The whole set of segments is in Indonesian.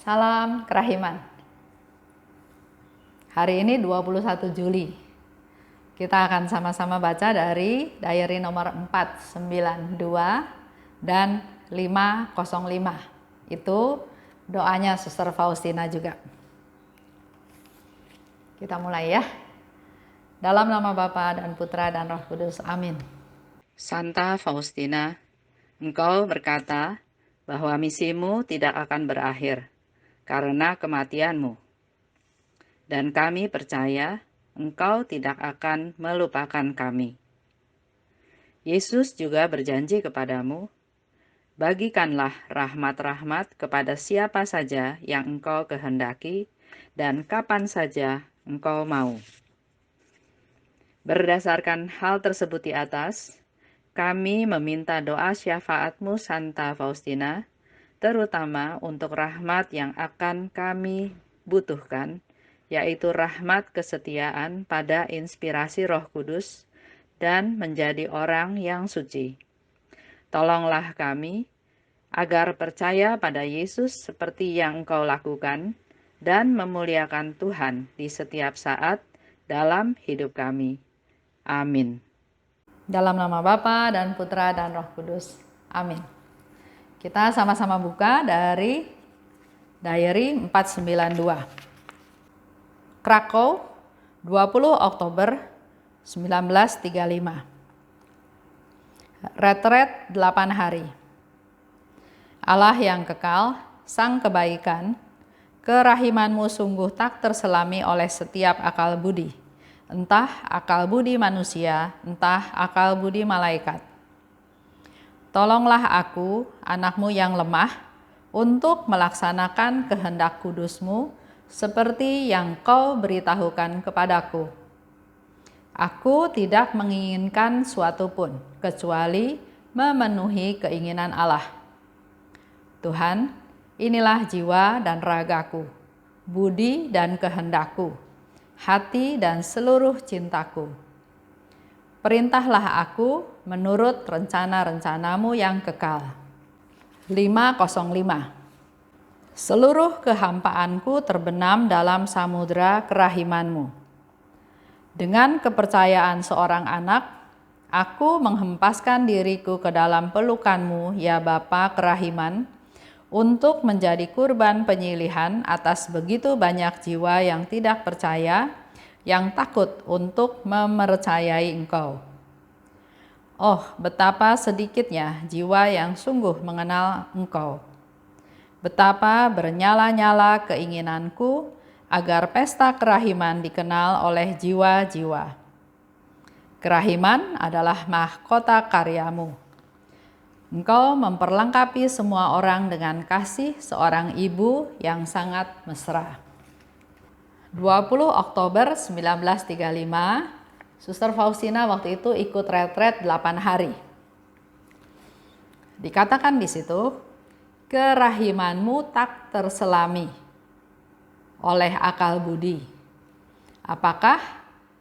Salam Kerahiman. Hari ini 21 Juli. Kita akan sama-sama baca dari diary nomor 492 dan 505. Itu doanya Suster Faustina juga. Kita mulai ya. Dalam nama Bapa dan Putra dan Roh Kudus. Amin. Santa Faustina, engkau berkata bahwa misimu tidak akan berakhir karena kematianmu. Dan kami percaya engkau tidak akan melupakan kami. Yesus juga berjanji kepadamu, bagikanlah rahmat-rahmat kepada siapa saja yang engkau kehendaki dan kapan saja engkau mau. Berdasarkan hal tersebut di atas, kami meminta doa syafaatmu Santa Faustina, terutama untuk rahmat yang akan kami butuhkan, yaitu rahmat kesetiaan pada inspirasi Roh Kudus dan menjadi orang yang suci. Tolonglah kami agar percaya pada Yesus seperti yang Engkau lakukan dan memuliakan Tuhan di setiap saat dalam hidup kami. Amin. Dalam nama Bapa dan Putra dan Roh Kudus. Amin. Kita sama-sama buka dari diary 492. Krakow, 20 Oktober 1935. Retret 8 hari. Allah yang kekal, Sang kebaikan, kerahimanmu sungguh tak terselami oleh setiap akal budi, entah akal budi manusia, entah akal budi malaikat. Tolonglah aku, anakmu yang lemah, untuk melaksanakan kehendak kudusmu seperti yang kau beritahukan kepadaku. Aku tidak menginginkan suatu pun, kecuali memenuhi keinginan Allah. Tuhan, inilah jiwa dan ragaku, budi dan kehendakku, hati dan seluruh cintaku. Perintahlah aku menurut rencana-rencanamu yang kekal. 505. Seluruh kehampaanku terbenam dalam samudera kerahimanmu. Dengan kepercayaan seorang anak, aku menghempaskan diriku ke dalam pelukanmu, ya Bapa kerahiman, untuk menjadi kurban penyilihan atas begitu banyak jiwa yang tidak percaya, yang takut untuk mempercayai Engkau. Oh, betapa sedikitnya jiwa yang sungguh mengenal Engkau. Betapa bernyala-nyala keinginanku agar pesta kerahiman dikenal oleh jiwa-jiwa. Kerahiman adalah mahkota karyamu. Engkau memperlengkapi semua orang dengan kasih seorang ibu yang sangat mesra. 20 Oktober 1935, Suster Faustina waktu itu ikut retret 8 hari. Dikatakan di situ, kerahimanmu tak terselami oleh akal budi. Apakah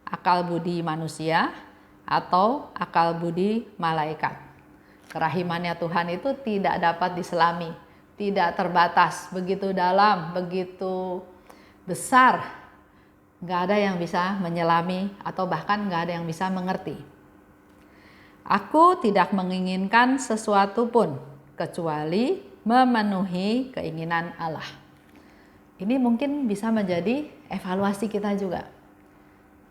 akal budi manusia atau akal budi malaikat? Kerahimannya Tuhan itu tidak dapat diselami, tidak terbatas, begitu dalam, begitu besar. Nggak ada yang bisa menyelami atau bahkan nggak ada yang bisa mengerti. Aku tidak menginginkan sesuatu pun kecuali memenuhi keinginan Allah. Ini mungkin bisa menjadi evaluasi kita juga.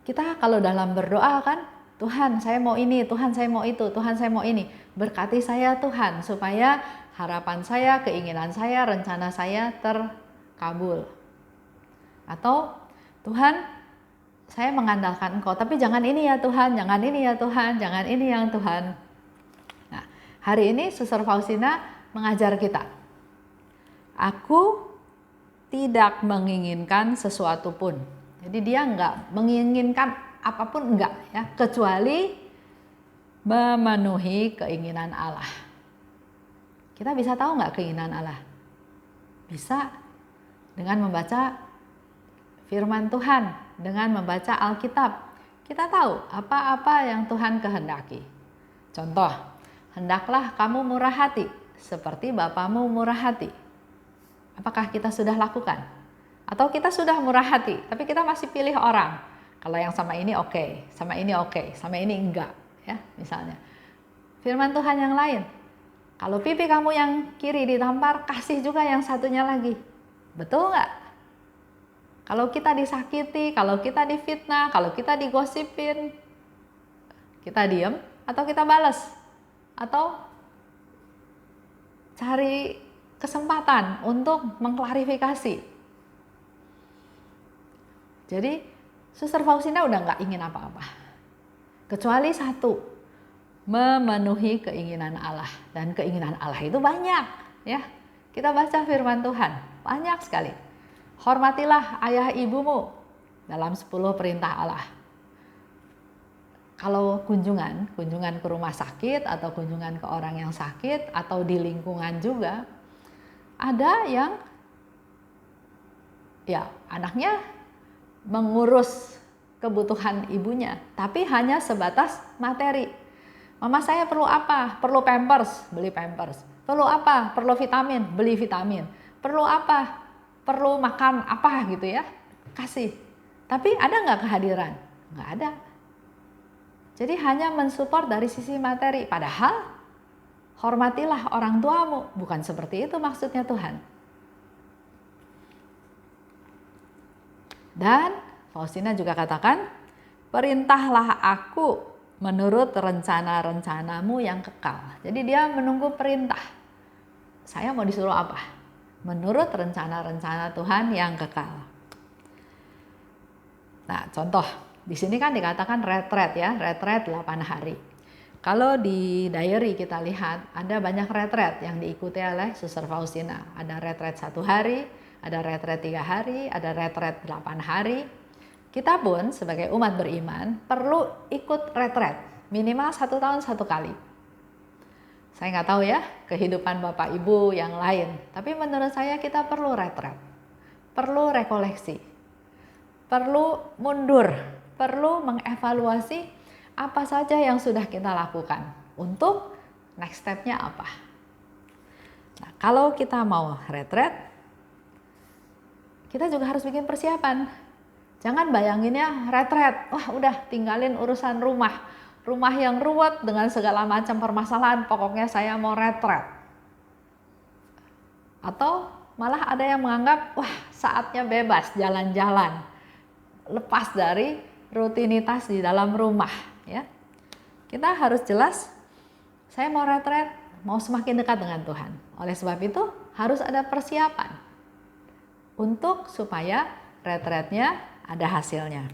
Kita kalau dalam berdoa kan, Tuhan saya mau ini, Tuhan saya mau itu, Tuhan saya mau ini. Berkati saya Tuhan supaya harapan saya, keinginan saya, rencana saya terkabul. Atau Tuhan, saya mengandalkan Engkau, tapi jangan ini ya Tuhan, jangan ini ya Tuhan, jangan ini yang Tuhan. Nah, hari ini Suster Faustina mengajar kita. Aku tidak menginginkan sesuatu pun. Jadi dia enggak menginginkan apapun enggak ya, kecuali memenuhi keinginan Allah. Kita bisa tahu enggak keinginan Allah? Bisa dengan membaca firman Tuhan, dengan membaca Alkitab, kita tahu apa-apa yang Tuhan kehendaki. Contoh, hendaklah kamu murah hati, seperti Bapamu murah hati. Apakah kita sudah lakukan? Atau kita sudah murah hati, tapi kita masih pilih orang. Kalau yang sama ini oke, sama ini oke, sama ini enggak, ya misalnya. Firman Tuhan yang lain, kalau pipi kamu yang kiri ditampar, kasih juga yang satunya lagi. Betul nggak? Kalau kita disakiti, kalau kita difitnah, kalau kita digosipin, kita diem atau kita balas? Atau cari kesempatan untuk mengklarifikasi. Jadi Suster Faustina udah nggak ingin apa-apa, kecuali satu, memenuhi keinginan Allah. Dan keinginan Allah itu banyak, ya. Kita baca firman Tuhan, banyak sekali. Hormatilah ayah ibumu dalam 10 perintah Allah. Kalau kunjungan ke rumah sakit atau kunjungan ke orang yang sakit atau di lingkungan juga, ada yang ya anaknya mengurus kebutuhan ibunya, tapi hanya sebatas materi. Mama saya perlu apa? Perlu pampers, beli pampers. Perlu apa? Perlu vitamin, beli vitamin. Perlu apa? Perlu makan apa gitu ya, kasih. Tapi ada nggak kehadiran? Nggak ada. Jadi hanya mensupport dari sisi materi. Padahal hormatilah orang tuamu. Bukan seperti itu maksudnya Tuhan. Dan Faustina juga katakan, perintahlah aku menurut rencana-rencanamu yang kekal. Jadi dia menunggu perintah. Saya mau disuruh apa? Menurut rencana-rencana Tuhan yang kekal. Nah, contoh, di sini kan dikatakan retret ya, retret 8 hari. Kalau di diary kita lihat, ada banyak retret yang diikuti oleh Suster Faustina. Ada retret 1 hari, ada retret 3 hari, ada retret 8 hari. Kita pun sebagai umat beriman perlu ikut retret, minimal 1 tahun 1 kali. Saya nggak tahu ya kehidupan Bapak Ibu yang lain, tapi menurut saya kita perlu retret, perlu rekoleksi, perlu mundur, perlu mengevaluasi apa saja yang sudah kita lakukan untuk next step-nya apa. Nah, kalau kita mau retret, kita juga harus bikin persiapan. Jangan bayanginnya retret, wah udah tinggalin urusan rumah yang ruwet dengan segala macam permasalahan, pokoknya saya mau retret. Atau malah ada yang menganggap, wah saatnya bebas jalan-jalan, lepas dari rutinitas di dalam rumah. Ya, kita harus jelas, saya mau retret, mau semakin dekat dengan Tuhan. Oleh sebab itu harus ada persiapan untuk supaya retretnya ada hasilnya.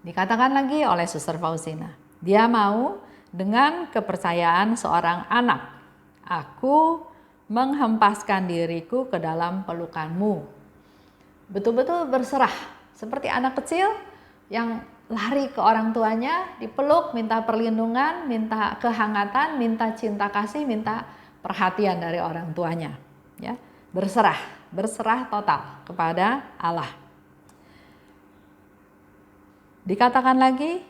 Dikatakan lagi oleh Suster Faustina, dia mau dengan kepercayaan seorang anak, aku menghempaskan diriku ke dalam pelukanmu. Betul-betul berserah, seperti anak kecil yang lari ke orang tuanya, dipeluk, minta perlindungan, minta kehangatan, minta cinta kasih, minta perhatian dari orang tuanya. Ya, berserah total kepada Allah. Dikatakan lagi,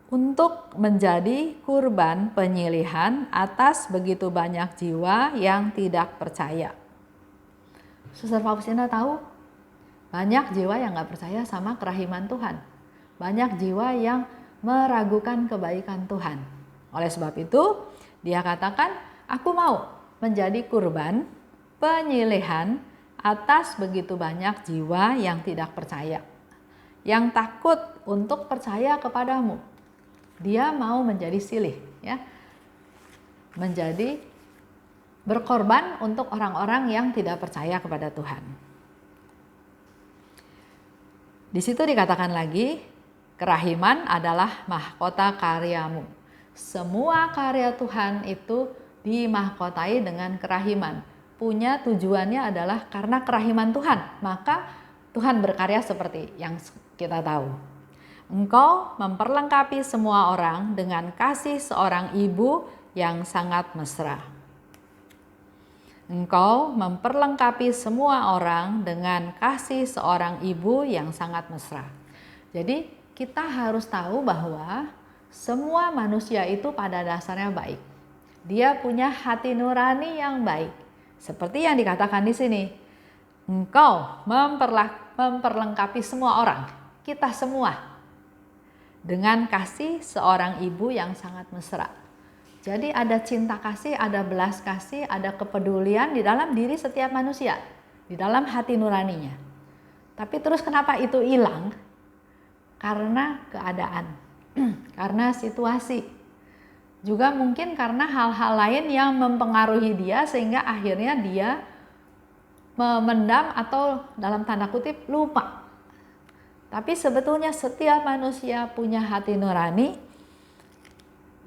untuk menjadi kurban penyilihan atas begitu banyak jiwa yang tidak percaya. Suster Faustina tahu, banyak jiwa yang gak percaya sama kerahiman Tuhan. Banyak jiwa yang meragukan kebaikan Tuhan. Oleh sebab itu, dia katakan, aku mau menjadi kurban penyilihan atas begitu banyak jiwa yang tidak percaya, yang takut untuk percaya kepadamu. Dia mau menjadi silih, ya, menjadi berkorban untuk orang-orang yang tidak percaya kepada Tuhan. Di situ dikatakan lagi, kerahiman adalah mahkota karyamu. Semua karya Tuhan itu dimahkotai dengan kerahiman. Punya tujuannya adalah karena kerahiman Tuhan, maka Tuhan berkarya seperti yang kita tahu. Engkau memperlengkapi semua orang dengan kasih seorang ibu yang sangat mesra. Engkau memperlengkapi semua orang dengan kasih seorang ibu yang sangat mesra. Jadi kita harus tahu bahwa semua manusia itu pada dasarnya baik. Dia punya hati nurani yang baik. Seperti yang dikatakan di sini, engkau memperlengkapi semua orang, kita semua, dengan kasih seorang ibu yang sangat mesra. Jadi ada cinta kasih, ada belas kasih, ada kepedulian di dalam diri setiap manusia, di dalam hati nuraninya. Tapi terus kenapa itu hilang? Karena keadaan, karena situasi. Juga mungkin karena hal-hal lain yang mempengaruhi dia sehingga akhirnya dia memendam atau dalam tanda kutip lupa. Tapi sebetulnya setiap manusia punya hati nurani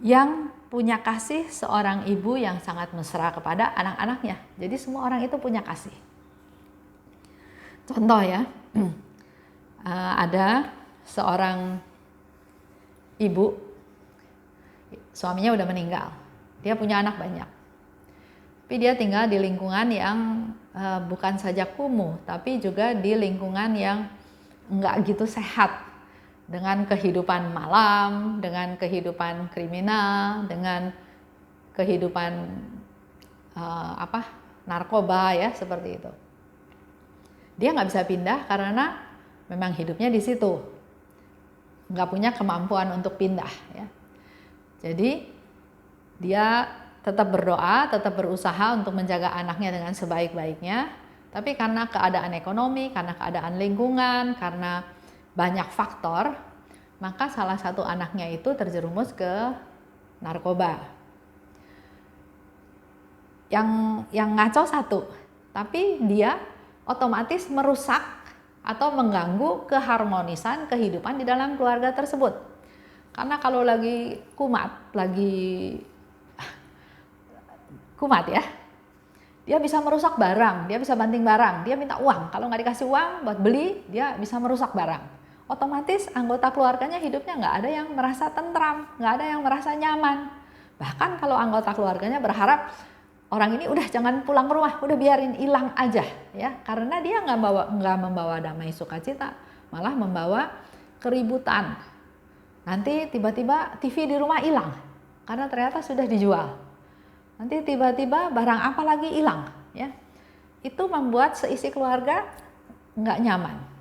yang punya kasih seorang ibu yang sangat mesra kepada anak-anaknya. Jadi semua orang itu punya kasih. Contoh ya, ada seorang ibu, suaminya udah meninggal, dia punya anak banyak. Tapi dia tinggal di lingkungan yang bukan saja kumuh, tapi juga di lingkungan yang enggak gitu sehat. Dengan kehidupan malam, dengan kehidupan kriminal, dengan kehidupan narkoba ya, seperti itu. Dia nggak bisa pindah karena memang hidupnya di situ, nggak punya kemampuan untuk pindah ya. Jadi dia tetap berdoa, tetap berusaha untuk menjaga anaknya dengan sebaik-baiknya. Tapi karena keadaan ekonomi, karena keadaan lingkungan, karena banyak faktor, maka salah satu anaknya itu terjerumus ke narkoba. Yang ngaco satu, tapi dia otomatis merusak atau mengganggu keharmonisan kehidupan di dalam keluarga tersebut. Karena kalau lagi kumat ya, dia bisa merusak barang, dia bisa banting barang, dia minta uang. Kalau nggak dikasih uang buat beli, dia bisa merusak barang. Otomatis anggota keluarganya hidupnya nggak ada yang merasa tentram, nggak ada yang merasa nyaman. Bahkan kalau anggota keluarganya berharap orang ini udah jangan pulang ke rumah, udah biarin hilang aja ya, karena dia nggak membawa damai sukacita, malah membawa keributan. Nanti tiba-tiba TV di rumah hilang karena ternyata sudah dijual. Nanti tiba-tiba barang apa lagi hilang ya. Itu membuat seisi keluarga nggak nyaman.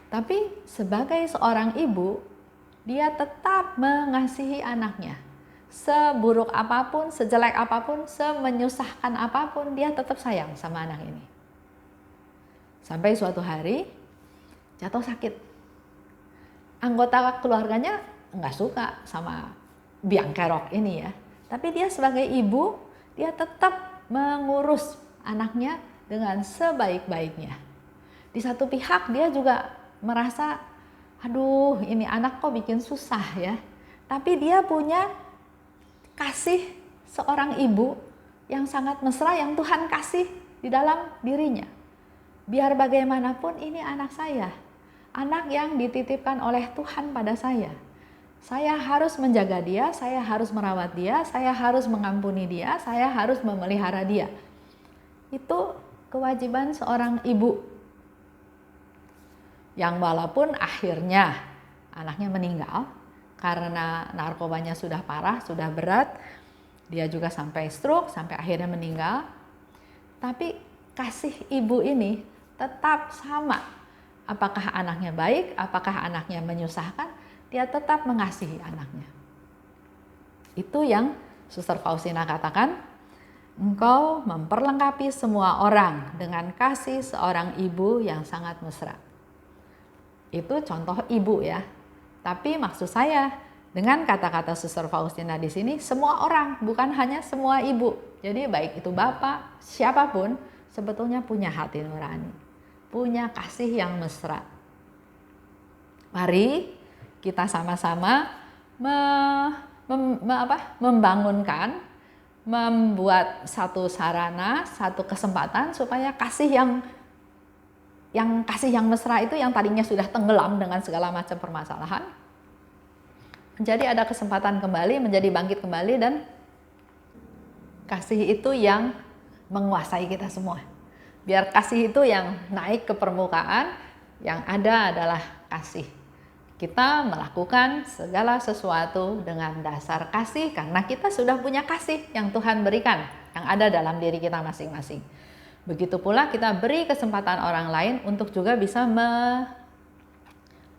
Tapi sebagai seorang ibu, dia tetap mengasihi anaknya. Seburuk apapun, sejelek apapun, semenyusahkan apapun, dia tetap sayang sama anak ini. Sampai suatu hari jatuh sakit. Anggota keluarganya nggak suka sama biang kerok ini ya. Tapi dia sebagai ibu, dia tetap mengurus anaknya dengan sebaik-baiknya. Di satu pihak dia juga merasa, aduh ini anak kok bikin susah ya. Tapi dia punya kasih seorang ibu yang sangat mesra yang Tuhan kasih di dalam dirinya. Biar bagaimanapun ini anak saya, anak yang dititipkan oleh Tuhan pada saya. Saya harus menjaga dia, saya harus merawat dia, saya harus mengampuni dia, saya harus memelihara dia. Itu kewajiban seorang ibu. Yang walaupun akhirnya anaknya meninggal karena narkobanya sudah parah, sudah berat, dia juga sampai stroke, sampai akhirnya meninggal. Tapi kasih ibu ini tetap sama. Apakah anaknya baik, apakah anaknya menyusahkan, dia tetap mengasihi anaknya. Itu yang Suster Faustina katakan, engkau memperlengkapi semua orang dengan kasih seorang ibu yang sangat mesra. Itu contoh ibu ya. Tapi maksud saya dengan kata-kata Suster Faustina di sini semua orang, bukan hanya semua ibu. Jadi baik itu bapak, siapapun sebetulnya punya hati nurani, punya kasih yang mesra. Mari kita sama-sama membangunkan, membuat satu sarana, satu kesempatan supaya kasih yang mesra itu yang tadinya sudah tenggelam dengan segala macam permasalahan menjadi ada kesempatan kembali, menjadi bangkit kembali, dan kasih itu yang menguasai kita semua. Biar kasih itu yang naik ke permukaan, yang ada adalah kasih. Kita melakukan segala sesuatu dengan dasar kasih karena kita sudah punya kasih yang Tuhan berikan, yang ada dalam diri kita masing-masing. Begitu pula kita beri kesempatan orang lain untuk juga bisa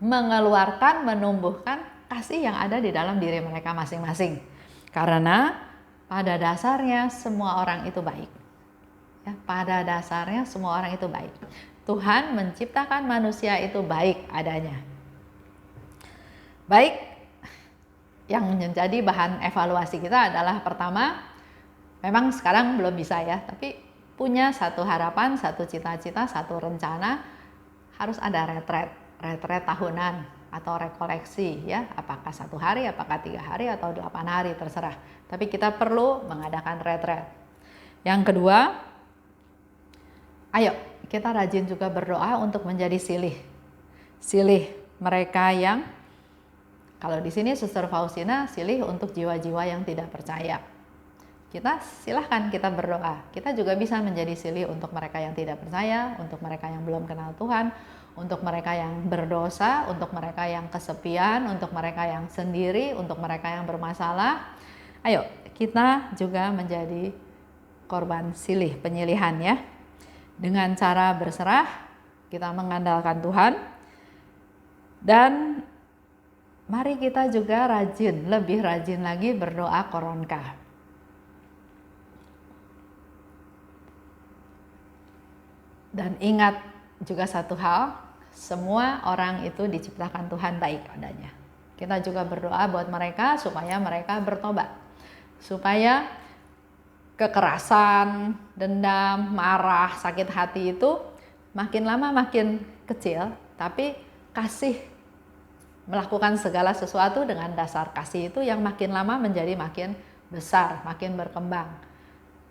mengeluarkan, menumbuhkan kasih yang ada di dalam diri mereka masing-masing. Karena pada dasarnya semua orang itu baik. Ya, pada dasarnya semua orang itu baik. Tuhan menciptakan manusia itu baik adanya. Baik, yang menjadi bahan evaluasi kita adalah pertama, memang sekarang belum bisa ya, tapi punya satu harapan, satu cita-cita, satu rencana, harus ada retret tahunan atau rekoleksi ya, apakah 1 hari, apakah 3 hari atau 8 hari, terserah. Tapi kita perlu mengadakan retret. Yang kedua, ayo kita rajin juga berdoa untuk menjadi silih mereka yang, kalau di sini Suster Faustina silih untuk jiwa-jiwa yang tidak percaya. Kita silahkan kita berdoa. Kita juga bisa menjadi silih untuk mereka yang tidak percaya, untuk mereka yang belum kenal Tuhan, untuk mereka yang berdosa, untuk mereka yang kesepian, untuk mereka yang sendiri, untuk mereka yang bermasalah. Ayo kita juga menjadi korban penyilihan ya. Dengan cara berserah, kita mengandalkan Tuhan, dan mari kita juga lebih rajin lagi berdoa koronka. Dan ingat juga satu hal, semua orang itu diciptakan Tuhan baik adanya. Kita juga berdoa buat mereka supaya mereka bertobat. Supaya kekerasan, dendam, marah, sakit hati itu makin lama makin kecil, tapi kasih, melakukan segala sesuatu dengan dasar kasih itu yang makin lama menjadi makin besar, makin berkembang,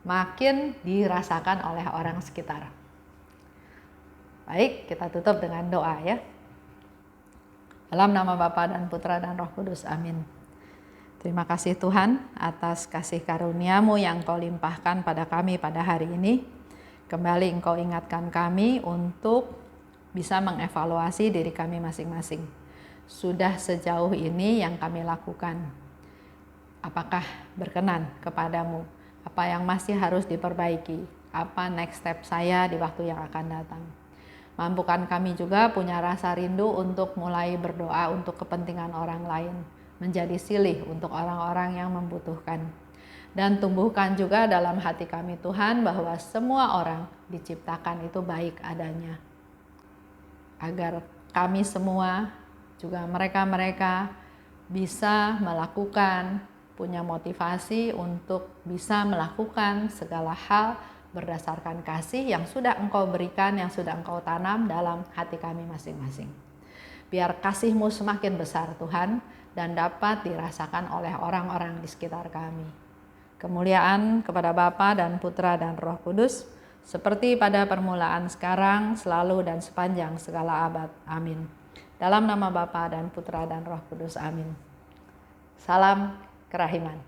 makin dirasakan oleh orang sekitar. Baik, kita tutup dengan doa ya. Dalam nama Bapa dan Putra dan Roh Kudus, amin. Terima kasih Tuhan atas kasih karunia-Mu yang Kau limpahkan pada kami pada hari ini. Kembali Engkau ingatkan kami untuk bisa mengevaluasi diri kami masing-masing. Sudah sejauh ini yang kami lakukan, apakah berkenan kepadamu? Apa yang masih harus diperbaiki? Apa next step saya di waktu yang akan datang? Mampukan kami juga punya rasa rindu untuk mulai berdoa untuk kepentingan orang lain, menjadi silih untuk orang-orang yang membutuhkan. Dan tumbuhkan juga dalam hati kami Tuhan bahwa semua orang diciptakan itu baik adanya. Agar kami semua, juga mereka-mereka bisa melakukan, punya motivasi untuk bisa melakukan segala hal berdasarkan kasih yang sudah Engkau berikan, yang sudah Engkau tanam dalam hati kami masing-masing. Biar kasih-Mu semakin besar Tuhan, dan dapat dirasakan oleh orang-orang di sekitar kami. Kemuliaan kepada Bapa dan Putra dan Roh Kudus, seperti pada permulaan, sekarang, selalu, dan sepanjang segala abad. Amin. Dalam nama Bapa dan Putra dan Roh Kudus, amin. Salam kerahiman.